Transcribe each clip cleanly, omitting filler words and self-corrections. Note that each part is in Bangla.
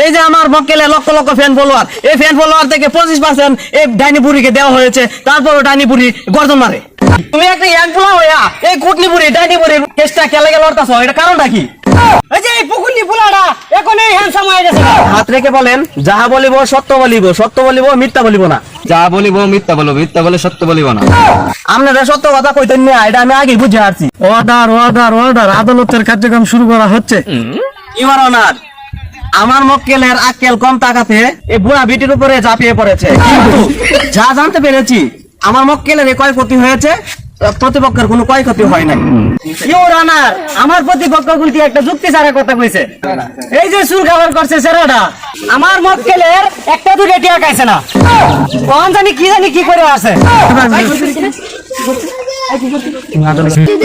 এই যে আমার মক্কেলে লক্ষ লক্ষ ফ্যান ফলোয়ার, এই ফ্যান ফলোয়ার থেকে 25% এই ডাইনি বুড়িকে দেওয়া হয়েছে, তারপরও ডাইনি বুড়ি গর্জন মারে। তুমি একটা ইয়াং পোলা হইয়া এই কুটনি বুড়ি ডাইনি বুড়ির কেসটা কেলে গেল লড়তাছ, এটা কারণটা কি? এই যে এই পুকুরনি পোলাটা এখন এই হ্যান্ডসাম হয়ে গেছে। হাত রেখে বলেন, যাহা বলিব সত্য বলিব, সত্য বলিব মিথ্যা বলিব না। যা বলিব মিথ্যা বলবো, মিথ্যা বলে সত্য বলিব না। আপনারা সত্য কথা কইতেন না, এটা আমি আগে বুঝে আসছি। অর্ডার অর্ডার অর্ডার, আদালতের কার্যক্রম শুরু করা হচ্ছে। ইউর অনার, আমার মক্কেলের আক্কেল কম টাকাতে এই বুড়া বিটির উপরে ঝাঁপিয়ে পড়েছে, কিন্তু যা জানতে পেরেছি আমার মক্কেলের ক্ষয়ক্ষতি হয়েছে, প্রতিপক্ষের কোনো ক্ষয়ক্ষতি হয় নাই। ইউর অনার, আমার প্রতিপক্ষ কিন্তু একটা যুক্তি ছাড়া কথা কইছে। এই যে সুর খাবার করছে সেরাটা, আমার মক্কেলের একটা দুটো টিয়া খাইছে না, কোন জানি কি করে আছে।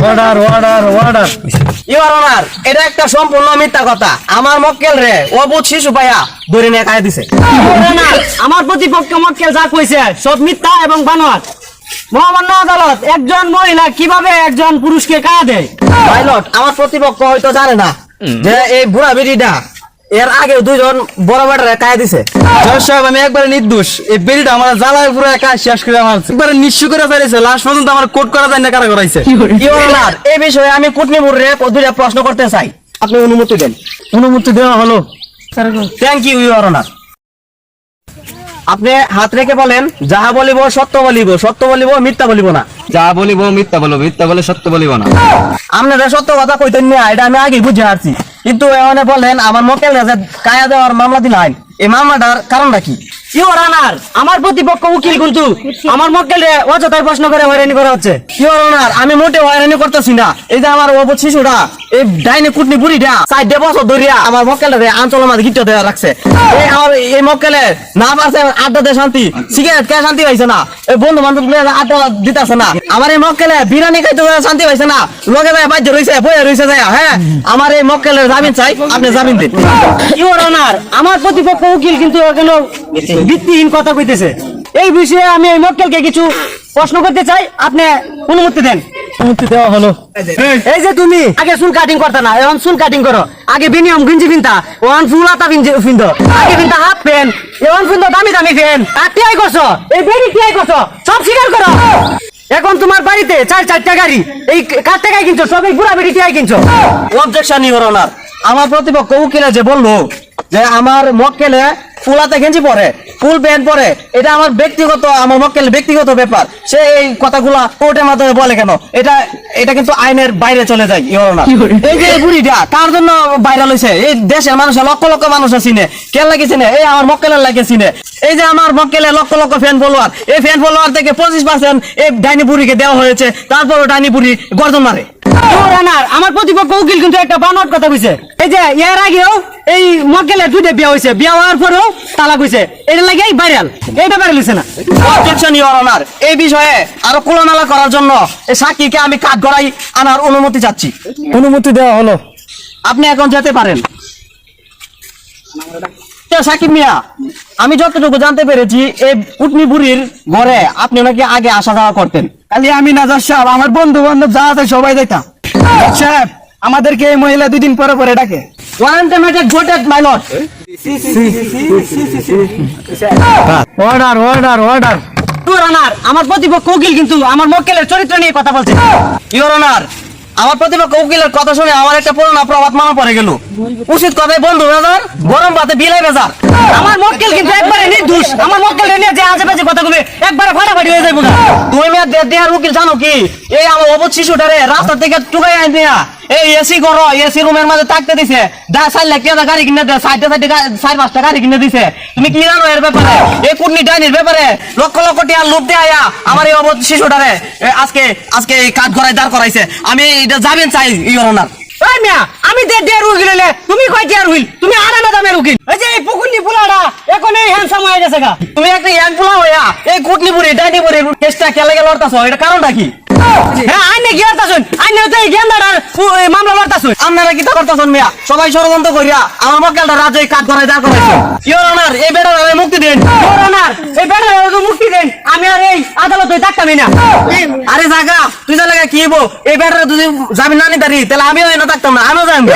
Order order order. Your honour, এটা একটা সম্পূর্ণ মিথ্যা কথা। আমার মক্কেল রে অবুঝ শিশু পাইয়া ধরে নিয়ে খাইয়া দিছে। ইউর অনার, আমার প্রতিপক্ষ মক্কেল যা কইছে সব মিথ্যা এবং বানোয়াট। মহামান্য আদালত, একজন মহিলা কিভাবে একজন পুরুষকে কায়া দেয়? পাইলট, আমার প্রতিপক্ষ হয়তো জানে না যে এই বুড়া বেটিটা এর আগে দুইজন বড় বেটারে কায়া দিছে। জজ সাহেব, আমি একবারে নির্দোষ। এই বেরিটা আমার জ্বালায় পুরো একা শেষ করে আমার একবারে নিঃস্ব করে ফেলেছে। লাস্ট পর্যন্ত আমার কোর্ট করা যায় না, কারা করাইছে। ইউর অনার, এই বিষয়ে আমি কুটনিপুরে দুইটা প্রশ্ন করতে চাই, আপনি অনুমতি দেন। অনুমতি দেওয়া হলো। Thank you your honour. আপনি হাত রেখে বলেন, যাহা বলিব সত্য বলিব, সত্য বলিব মিথ্যা বলিব না। যা বলিব মিথ্যা বলবো, মিথ্যা বলে সত্য বলিব না। আপনারা সত্য কথা কইতেন না, এটা আমি আগে বুঝে আসছি, কিন্তু এখানে বলেন আমার মক্কেল রাজা কায়া দেওয়ার মামলা দিলেন, এই মামলাটার কারণটা কি? ইউর অনার, আমার প্রতিপক্ষ উকিল কিন্তু আমার মক্কেলে অযথাই প্রশ্ন করে হয়রানি করা হচ্ছে। ইউর অনার, আমি মোটে হয়রানি করতেছি না। এই যে আমার অবুঝ শিশুটা এই ডাইনে কুটনি বুড়িটা 4 বছর ধরিয়া আমার মক্কেলের আঞ্চলের মাঝে গিট্ট দেওয়া রাখছে। এই আমার এই মক্কেলে না পারছে আড্ডা দিয়ে শান্তি, সিগারেট খেয়ে শান্তি পাইছে না, এই বন্ধু বান্ধব আড্ডা দিতেছে না। আমার এই মক্কেলে বিরিয়ানি খাইতে শান্তি পাইছে না, লোকে যায় বাজ্য রয়েছে বইয়া রয়েছে যায়। হ্যাঁ, আমার এই মক্কেলের জামিন চাই, আপনি জামিন দিন। ইউর অনার, আমার প্রতিপক্ষ উকিল কিন্তু এখনো ভিত্তিহীন কথা কইতেছে। এই বিষয়ে আমি এই মক্কেলকে কিছু প্রশ্ন করতে চাই, আপনি অনুমতি দেন। অনুমতি দেওয়া হলো। এই যে তুমি আগে চুল কাটিং করতে না, এখন চুল কাটিং করো। আগে বেনিয়ম গিঞ্জি পিনতা, ওয়ান ফুল আতা পিনতো। আগে পিনতা হাফ প্যান্ট, এখন পিনতো দামি দামি প্যান্ট। আর টিআই করছো, এই বেরি টিআই করছো, সব স্বীকার করো। এখন তোমার বাড়িতে 4-4টা গাড়ি, এই কার টাকায় কিনছো? সব এই বুড়া বেরি টিআই কিনছো। অবজেকশন ইউর অনার, আমার প্রতিপক্ষ উকিলে যে বললো যে আমার মক্কেলে ফুলাতে গেঞ্জি পরে, ফুল প্যান্ট পরে, এটা আমার ব্যক্তিগত, আমার মক্কেলের ব্যক্তিগত ব্যাপার। সে এই কথাগুলা কোর্টের মাধ্যমে বলে কেন? এটা কিন্তু আইনের বাইরে চলে যায় ইউর অনার। এই যে বুড়িটা কার জন্য ভাইরাল হয়েছে, এই দেশের মানুষের লক্ষ লক্ষ মানুষ চিনে, কেন লাগে চিনে? এই আমার মক্কেলের লাগে চিনে। এই যে আমার মক্কেলে লক্ষ লক্ষ ফ্যান ফলোয়ার, এই ফ্যান ফলোয়ার থেকে 25% এই ডাইনি বুড়িকে দেওয়া হয়েছে, তারপরও ডাইনি বুড়ি গর্জন মারে। ইউর অনার, আমার প্রতিপক্ষ উকিল কিন্তু একটা বানোয়াট কথা কইছে। এই যে এর আগেও এই মক্কেলের 2টা বিয়া হয়েছে, বিয়া হওয়ার পরেও তালাক হয়েছে, এটা লাগে ভাইরাল, এই ব্যাপারে লিখছে না। অবজেকশন ইউর অনার, এই বিষয়ে আরো খোলামেলা করার জন্য এই সাক্ষীকে আমি কাঠ গড়াই আনার অনুমতি চাচ্ছি। অনুমতি দেওয়া হলো। আপনি এখন যেতে পারেন। সাকিব মিয়া, আমি যতটুকু জানতে পেরেছি এই কুটনি বুড়ির ঘরে আপনি নাকি আগে আসা যাওয়া করতেন। খালি আমি না জজ সাহেব, আমার বন্ধু বান্ধব যা আছে সবাই যাইতাম। জজ সাহেব, আমাদেরকে এই মহিলা 2 দিন পরে পরে ডাকে। ওয়ারেন্টেড গোটেড my lord. Order order order. Your honour, আমার প্রতিপক্ষ উকিল কিন্তু আমার মক্কেলের চরিত্র নিয়ে কথা বলছে। ইউর অনার, আমার প্রতিপক্ষ উকিলের কথা শুনে আমার একটা পুরোনো প্রবাদ মনে পড়ে গেল, উচিত কথায় বন্ধু বেজার, গরম ভাতে বিলাই বেজার। আমার মক্কেল কিন্তু একবারে নির্দোষ। আমার মক্কেল নিয়ে যে আশেপাশে কথা বলবে একবারে ফাটাফাটি হয়ে যাবে। তুমি মেয়ে দেহার উকিল জানো কি? এই আমার অবধ শিশুটারে রাস্তা থেকে টুকাই আইন দিয়া এই এসি করো, এসি রুমের মাঝে থাকতে দিছে, 4 লাখ টাকা গাড়ি কিনে দেয়, 4-5টা গাড়ি কিনে দিছে। তুমি কি জানো এর ব্যাপারে? এই কুটনি ডাইনির ব্যাপারে লক্ষ লক্ষ টাকা লুপ দিয়ে আয়া আমার এই অবধ শিশুটারে আজকে এই কাঠ গড়াই দাঁড় করাইছে। আমি এটা যাবেন চাই ইউর অনার। ওই মিয়া, আমি দেড় উকিল হইলে তুমি কয় টিয়ার উকিল? তুমি আড়ানা দামের উকিল। এই যে এই পুকুরনি ফুলাটা এখন এই হ্যান্ডসাম হয়ে গেছে গা। তুমি একটা ইয়াং পোলা হইয়া এই কুটনি বুড়ি ডাইনি বুড়ির কেসটা কেলে গেল লড়তাছ, এটা কারণটা কি? হ্যাঁ, আইনে কি করতাছুন? আইনে তো এই গেন্দাটার মামলা লড়তাছুন। আপনারা কি তা করতেছেন মিয়া? সবাই ষড়যন্ত্র করিয়া আমার মক্কেলটা রাজ্যে কাঠ গড়াই দাঁড় করাইছে। ইউর অনার, এই বেটার মুক্তি দিন। ইউর অনার, এই বেটার মুক্তি দেন। আমি আর এই আদালতে থাকতামই না। আরে জাগা, তুই যা লাগা কি হইব? এই বেটার যদি জামিন না নিতে তাহলে আমিও এনে থাকতাম না, আমিও যাইব।